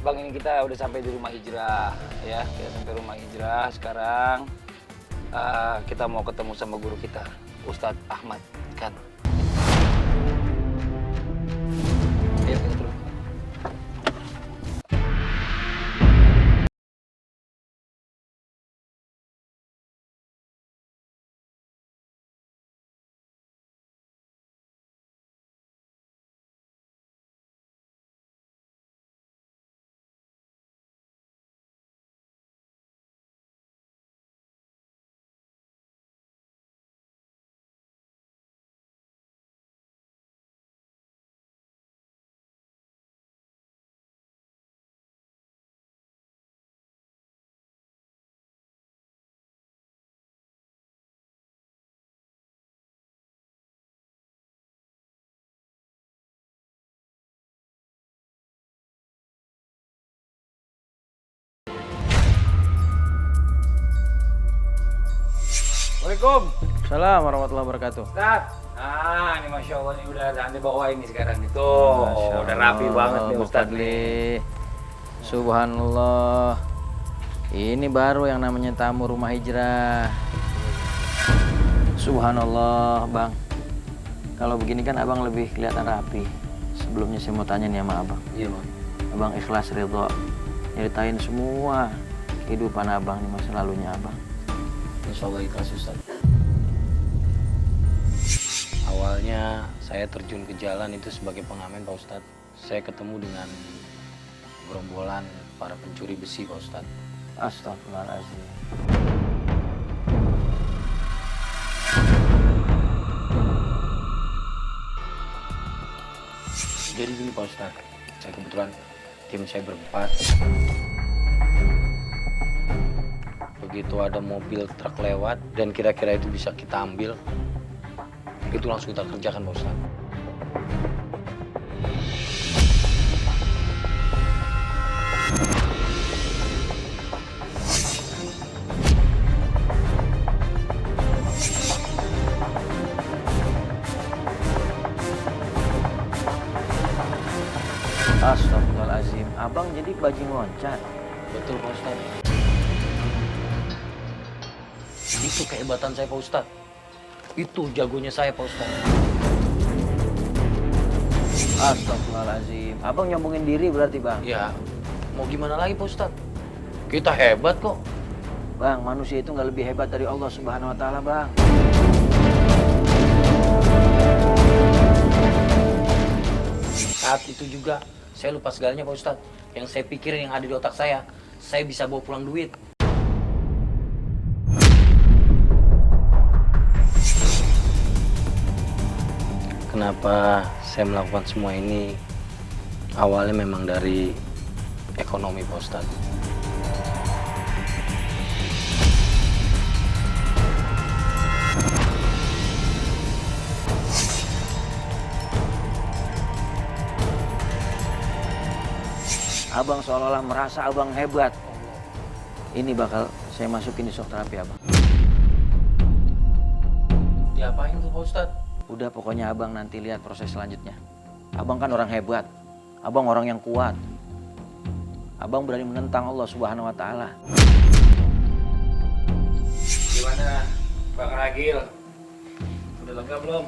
Bang, ini kita udah sampai di rumah hijrah ya. Kita sampai rumah hijrah sekarang. Kita mau ketemu sama guru kita, Ustadz Ahmad kan. Ayo kita terus. Assalamualaikum. Salam warahmatullahi wabarakatuh. Ustadz. Ini Masya Allah ini udah ada bawa ini sekarang itu. Masya Udah Allah, rapi banget nih Bu Ustadz. Fadli. Subhanallah. Ini baru yang namanya tamu rumah hijrah. Subhanallah, Bang. Kalau begini kan Abang lebih kelihatan rapi. Sebelumnya saya mau tanya nih sama Abang. Iya Bang. Abang ikhlas ridho nyeritain semua kehidupan Abang di masa lalunya Abang. Insya Allah ikhlas Ustadz. Awalnya saya terjun ke jalan itu sebagai pengamen Pak Ustadz. Saya ketemu dengan gerombolan para pencuri besi Pak Ustadz. Astagfirullahaladzim. Jadi gini Pak Ustadz, saya kebetulan tim saya berempat. Begitu ada mobil truk lewat dan kira-kira itu bisa kita ambil, itu langsung kita kerjakan Pak Ustadz. Astagfirullahaladzim. Abang jadi bajing loncat. Betul Pak Ustadz. Itu kehebatan saya Pak Ustadz. Itu jagonya saya Pak Ustadz. Astagfirullahaladzim. Abang nyombongin diri berarti, Bang? Ya, mau gimana lagi Pak Ustadz? Kita hebat kok. Bang, manusia itu nggak lebih hebat dari Allah Subhanahu wa Ta'ala, Bang. Saat itu juga saya lupa segalanya Pak Ustadz. Yang saya pikirin yang ada di otak saya bisa bawa pulang duit. Kenapa saya melakukan semua ini? Awalnya memang dari ekonomi Pak Ustadz. Abang seolah-olah merasa abang hebat. Ini bakal saya masukin di shock terapi, Abang. Diapain tuh Pak Ustadz? Udah, pokoknya abang nanti lihat proses selanjutnya. Abang kan orang hebat. Abang orang yang kuat. Abang berani menentang Allah Subhanahu wa Ta'ala. Gimana Bang Ragil? Udah lega belum?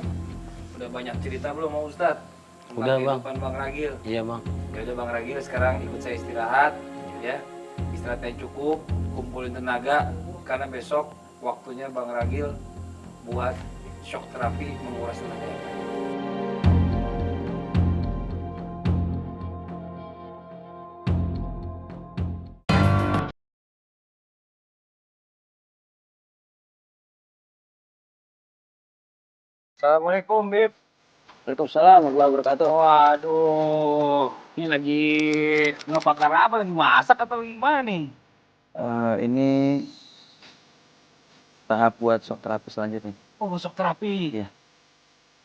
Udah banyak cerita belum sama Ustadz? Udah, Bang. Kehidupan Bang Ragil. Iya bang. Ya udah Bang Ragil, sekarang ikut saya istirahat ya. Istirahatnya cukup, kumpulin tenaga karena besok waktunya Bang Ragil buat shock terapi menguras tenaga yang tadi. Assalamualaikum, Bib. Waalaikumsalam warahmatullahi wabarakatuh. Waduh, ini lagi ngebakar apa? Lagi masak atau gimana nih? Ini tahap buat shock terapi selanjutnya. Oh, shock terapi. Iya.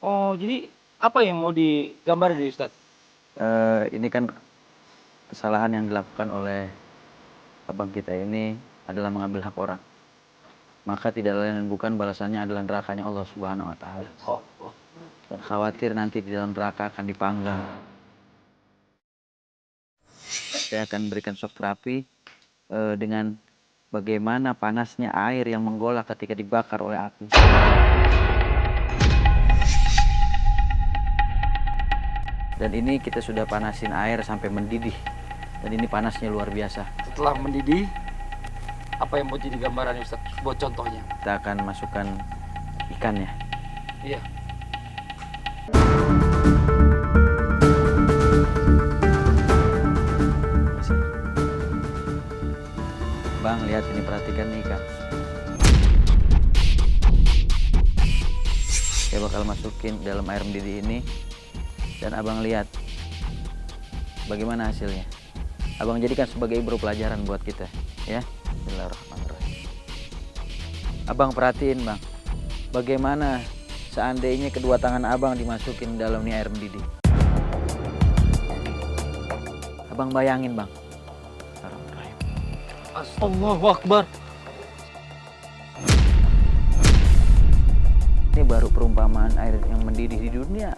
Oh, jadi apa yang mau digambar dari Ustadz? Ini kan kesalahan yang dilakukan oleh abang kita ini adalah mengambil hak orang. Maka tidak lain dan bukan balasannya adalah nerakanya Allah Subhanahu wa Ta'ala. Dan khawatir nanti di dalam neraka akan dipanggang. saya akan berikan shock terapi dengan bagaimana panasnya air yang menggolak ketika dibakar oleh api. Dan ini kita sudah panasin air sampai mendidih. Dan ini panasnya luar biasa. Setelah mendidih, apa yang mau jadi gambaran Ustaz? Buat contohnya. Kita akan masukkan ikannya. Iya. Bang, lihat ini, perhatikan nih ikan. Saya bakal masukin dalam air mendidih ini. Dan abang lihat bagaimana hasilnya. Abang jadikan sebagai ibro pelajaran buat kita, ya. Bismillahirrahmanirrahim. Abang perhatiin, Bang. Bagaimana seandainya kedua tangan abang dimasukin dalam nih air mendidih. Abang bayangin, Bang. Allahu Akbar. Ini baru perumpamaan air yang mendidih di dunia.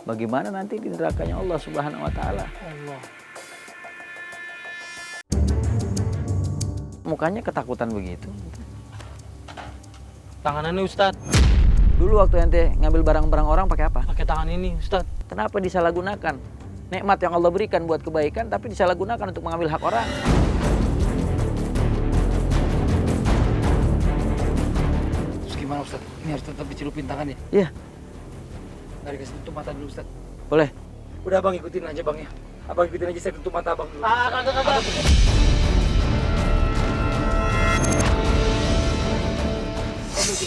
Bagaimana nanti di nerakanya Allah Subhanahu wa Ta'ala? Allah. Mukanya ketakutan begitu. Tanganannya Ustad, Dulu waktu ente ngambil barang-barang orang pakai apa? pakai tangan ini Ustad. Kenapa disalahgunakan? Nikmat yang Allah berikan buat kebaikan, tapi disalahgunakan untuk mengambil hak orang. Terus gimana Ustaz? Ini harus tetap dicelupin tangannya. Iya, Nggak dikasih tutup mata dulu Ustaz. boleh. Udah abang ikutin aja bang ya. Abang ikutin aja, saya tutup mata abang dulu. Kagak.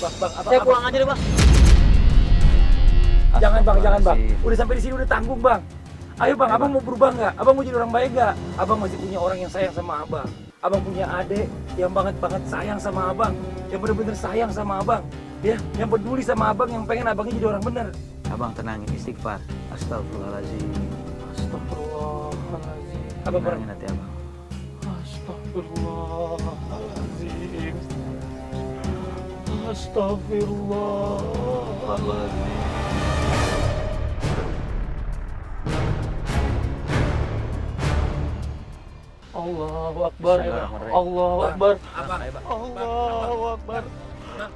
Bang, Saya pulang aja deh bang. Jangan bang, jangan bang. Astagfirullahaladzim. Udah sampai di sini udah tanggung bang. Ayo bang, abang mau berubah nggak? Abang mau jadi orang baik nggak? Abang masih punya orang yang sayang sama abang. Abang punya adik yang banget sayang sama abang, yang bener-bener sayang sama abang, ya, yang peduli sama abang, yang pengen abangnya jadi orang bener. Abang tenangin, istighfar. Astagfirullahaladzim. Astagfirullahaladzim. Abang pernah Tenangin hati abang. Astagfirullahaladzim. Astagfirullahaladzim. Allahu Akbar. Bismillahirrahmanirrahim. Allahu Akbar. abang, Allahu Akbar.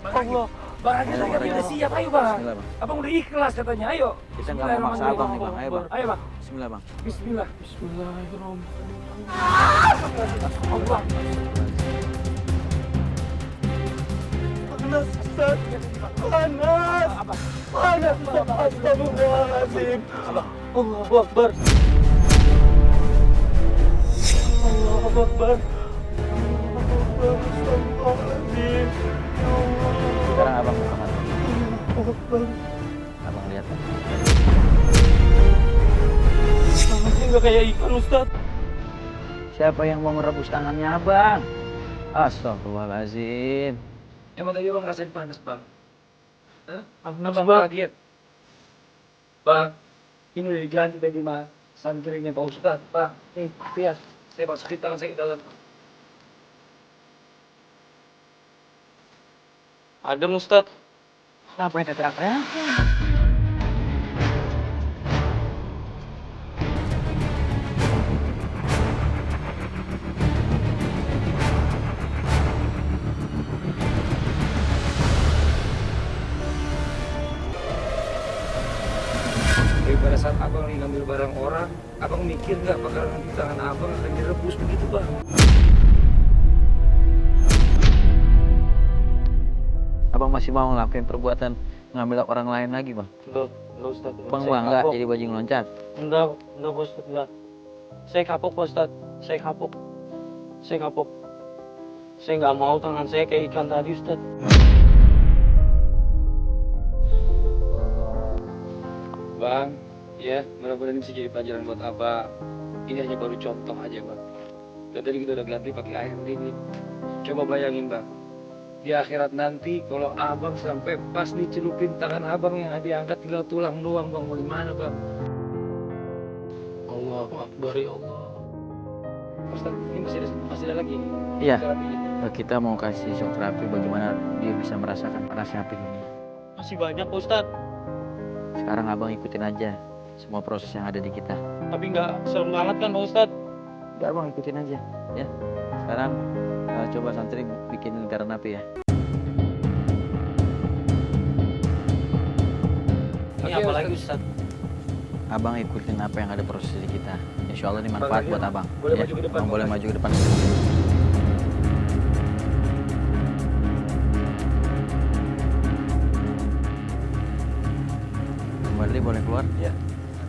Allah. bang Agil tadi udah siap, ayo bang. Bismillah, Bang. Abang udah ikhlas katanya, ayo. Kita nggak mau maksa abang nih, Bang. Ayo, Bang. Ayo bang, Bismillah, Bang. Bismillah. Bismillahirrahmanirrahim. Allah. Panas Ustaz. Panas. Panas Ustaz. Astagfirullahaladzim. Allahu Akbar. Allahu Akbar. Astagfirullahaladzim. Ya Allah. Sekarang abang buka mata. Allahu Akbar. Abang lihat, Bang. Tangannya nggak kayak ikan Ustaz. Siapa yang mau merebus tangannya abang? Astagfirullahaladzim. Emang tadi bang ngerasain panas bang? Hah? Panas Bang Bang. kaget. Bang, ini udah diganti tadi mah santrinya Pak Ustadz. Bang, nih, lihat. Saya masukin tangan saya ke dalam. Adem Ustaz. Kenapa ente teriak-teriak? Tapi pada saat abang nih ngambil barang orang, abang mikir nggak bakal nanti tangan abang akan direbus begitu bang? Abang masih mau ngelakuin perbuatan ngambil hak orang lain lagi, Bang? Enggak Ustaz. Bang Saya bangga kapok. jadi bajing loncat. Enggak Pak Ustaz, enggak. Saya kapok Pak Ustaz. Saya kapok. Saya kapok. Saya nggak mau tangan saya kayak ikan tadi Ustaz. Bang, ya mudah-mudahan ini bisa jadi pelajaran buat abang. Ini hanya baru contoh aja bang. Dan tadi kita udah ganti pakai air dingin. Coba bayangin bang, di akhirat nanti kalau abang sampai pas dicelupin tangan abang yang diangkat tinggal tulang doang bang, mau gimana bang? Allahu Akbar ya Allah. Ustaz, ini masih ada lagi. Iya. Terapinya. Kita mau kasih shock terapi bagaimana dia bisa merasakan panasnya api dunia. Masih banyak Pak Ustaz. Sekarang abang ikutin aja semua proses yang ada di kita. Tapi nggak serem banget kan Pak Ustaz? Udah bang, ikutin aja ya. Sekarang coba santri bikin lingkaran api ya. Ini Oke, apa lagi Ustaz. Ustaz? Abang ikutin apa yang ada proses di kita. Insya Allah ini manfaat Bang, buat abang. boleh ya. maju ke depan, Abang Bang. boleh maju ke depan. Kembali boleh keluar. Ya.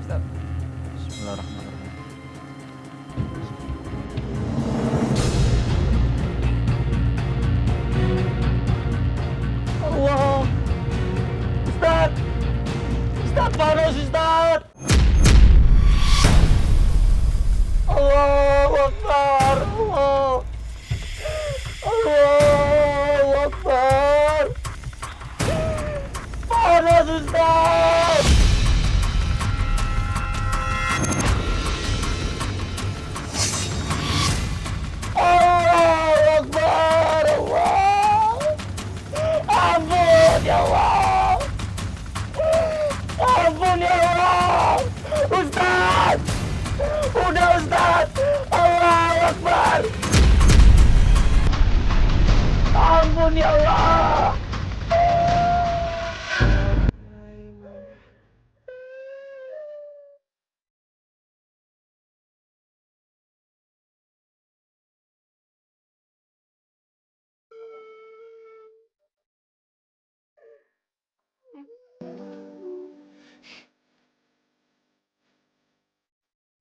Ustaz. Bismillahirrahmanirrahim. Allah. Ustaz. Ustaz panas Ustaz. Allahu Akbar. Allah. Allahu Akbar. Panas Ustaz. Allahu Akbar. Allah. Ampun ya Allah. Ampun ya Allah. Ustaz. Udah Ustaz. Allahu Akbar. Ampun ya Allah.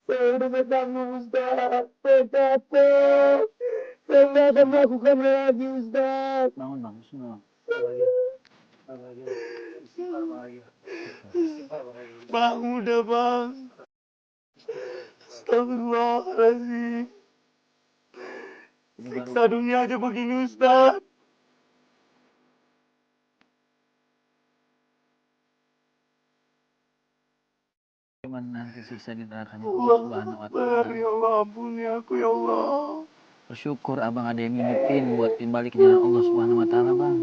Saya udah bertanggung Ustaz. Saya capek. Saya nggak akan melakukan lagi Ustaz. Bangun bang, semua. Bang, udah bang. Astagfirullahaladzim. Siksa dunia aja begini Ustaz. Cuman nanti siksa di nerakanya Allah Subhanahu wa Akbar, Ta'ala. ya Allah, ampuni aku ya Allah. Bersyukur abang ada yang ngingetin buat kembali ke jalan Allah Subhanahu wa Ta'ala bang.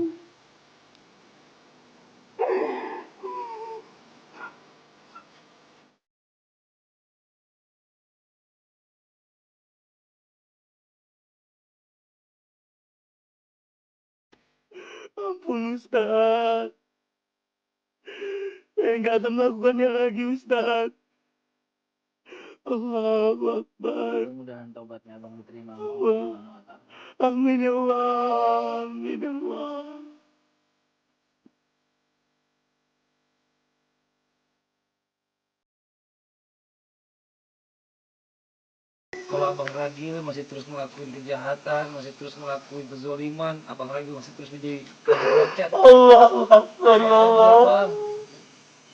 Ampun Ustaz. Saya nggak akan melakukannya lagi Ustaz. Allahu Akbar. Mudah-mudahan taubatnya abang diterima Allah Subhanahu wa Ta'ala. Amin ya Allah. Amin ya Allah. Kalau Abang Ragil masih terus ngelakuin kejahatan, masih terus ngelakuin kezoliman, Abang Ragil masih terus menjadi kaget. Allahu Akbar ya Allah. Bang,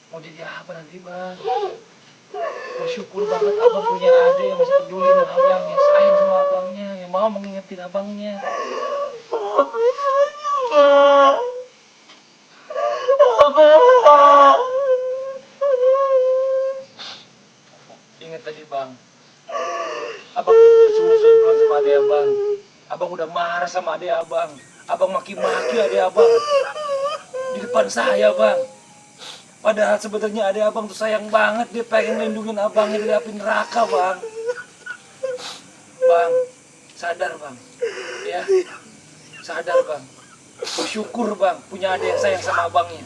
mau jadi apa nanti bang? Bersyukur banget abang punya adik yang masih peduli sama abang, yang sayang sama abangnya, yang mau mengingetin abangnya. Ingat tadi bang, abang suzon sama adik abang. Abang udah marah sama adik abang. Abang maki-maki adik abang di depan saya bang. Padahal sebenarnya adik abang tuh sayang banget, dia pengen lindungin abangnya dari api neraka bang. Bang, sadar bang, ya, sadar bang. Bersyukur bang, punya adik yang sayang sama abangnya.